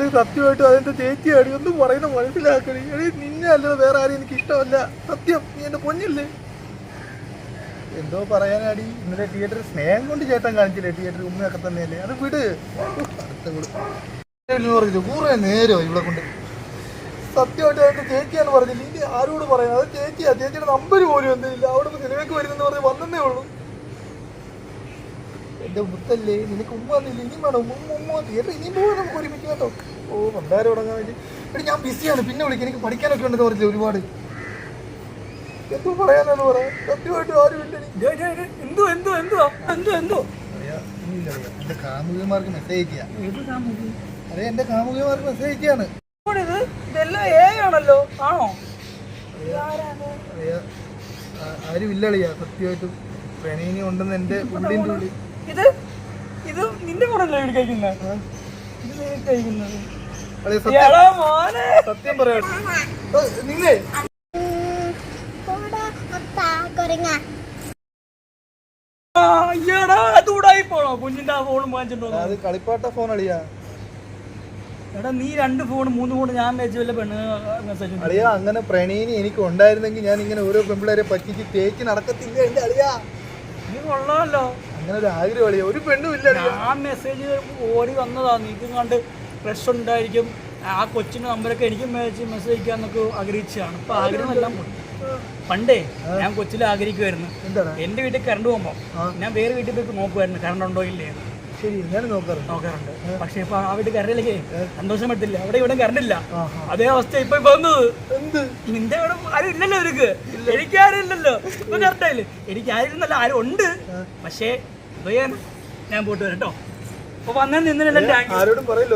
സത്യമായിട്ടും അതെന്റെ ചേച്ചിയാടി, ഒന്നും പറയുന്ന മനസ്സിലാക്കണി. എടീ നിന്നെ അല്ലല്ലോ വേറെ ആരും എനിക്ക് ഇഷ്ടമല്ല. സത്യം, നീ എന്റെ പൊന്നില്ലേ. എന്തോ പറയാനാടി, ഇന്നലെ തിയേറ്ററിൽ സ്നേഹം കൊണ്ട് ചേട്ടൻ കാണിച്ചില്ലേ, തിയേറ്ററിൽ ഉമ്മയൊക്കെ തന്നെയല്ലേ. അത് വിട്. അടുത്ത കൂറെ നേരോ ഇവിടെ കൊണ്ട്. സത്യമായിട്ട് അതെന്റെ ചേച്ചിയാന്ന് പറഞ്ഞില്ല. ഇനി ആരോട് പറയാം, അത് ചേച്ചിയാ. ചേച്ചിയുടെ നമ്പർ പോലും ഒന്നുമില്ല. അവിടെ സിനിമയ്ക്ക് വരുന്നെന്ന് പറഞ്ഞ് വന്നേ ഉള്ളൂ. എന്റെ മുത്തല്ലേ, നിനക്ക് ഉമ്മ വന്നില്ല. ഇനി വേണം ഉമ്മ തിയേറ്റർ ഇനിയും പോകാൻ നമുക്ക് ഒരുമിച്ച് കേട്ടോ. ഓ പണ്ടാരം തുടങ്ങാൻ വേണ്ടി. എടി ഞാൻ ബിസിയാണ്, പിന്നെ വിളിക്കാം. എനിക്ക് പഠിക്കാനൊക്കെ ഉണ്ടെന്ന് പറഞ്ഞില്ല ഒരുപാട്. എന്തോ പറയാനാന്ന് പറയാം. സത്യമായിട്ടും ആരും ഇല്ല. എന്റെ കാമുകിമാർക്ക് മെസ്സേജ് ചെയ്യാം. അതെ, എന്റെ കാമുകിമാർക്ക് മെസ്സേജ് ചെയ്യാണ്. ആരും ഇല്ലളിയാ. സത്യമായിട്ടും പ്രണയിനി ഉണ്ടെന്ന് എന്റെ ഉള്ളിൻ്റെ ഉള്ളിൽ. ഇത് നിന്റെ കൂടെ കഴിക്കുന്നത്. സത്യം പറയാ നിങ്ങളെ അതൂടായി പോണോ കുഞ്ഞിന്റെ ആ ഫോൺ വാങ്ങിച്ചിട്ടോ. അത് കളിപ്പാട്ട ഫോൺ അളിയാ. എടാ നീ 2 ഫോൺ 3 ഫോൺ ഞാൻ വെച്ച് വല്ല പെണ്ണ് മെസ്സേജ് അളിയാ. അങ്ങനെ പ്രണയിനി എനിക്ക് ഉണ്ടായിരുന്നെങ്കിൽ ഞാൻ ഇങ്ങനെ ഓരോ പെൺപിള്ളേരെ പറ്റിച്ച് തേച്ച് നടക്കത്തില്ല എന്റെ അളിയാ. നീ കൊള്ളാമല്ലോ. അങ്ങനെ ഒരു ആഗ്രഹം അളിയാ. ഒരു പെണ്ണും ഇല്ല. ആ മെസ്സേജ് ഓടി വന്നതാ. നീക്കും കണ്ട് ഫ്രഷ് ഉണ്ടായിരിക്കും. ആ കൊച്ചിന്റെ നമ്പരൊക്കെ എനിക്കും മെസ്സേജ് അയക്കാന്നൊക്കെ ആഗ്രഹിച്ചതാണ്. ഇപ്പൊ ആഗ്രഹമെല്ലാം പോയി. പണ്ടേ ഞാൻ കൊച്ചിൽ ആഗ്രഹിക്കുമായിരുന്നു, എന്റെ വീട്ടിൽ കറണ്ട് പോകുമ്പോ ഞാൻ വേറെ വീട്ടിൽ പോയി നോക്കുമായിരുന്നു കറണ്ട് ഉണ്ടോ ഇല്ലേ. ശരി, ഞാൻ നോക്കാറുണ്ട്. പക്ഷെ ഇപ്പൊ ആ വീട്ടിൽ കറണ്ടില്ലേ, സന്തോഷം പറ്റില്ല. അവിടെ ഇവിടെ കറണ്ടില്ല. അതേ അവസ്ഥ ഇപ്പൊ വന്നത്. നിന്റെ ഇവിടെ ആരും ഇല്ലല്ലോ. എനിക്കാരും ഇല്ലല്ലോ. ഇപ്പൊ കറക്റ്റായില്ലേ. എനിക്ക് ആയിരുന്നല്ലോ, ആരും ഉണ്ട്. പക്ഷേ ഞാൻ പോയിട്ട് വരട്ടോ. അപ്പൊ വന്നാൽ നിന്നില്ല. ആരോടും പറയില്ല.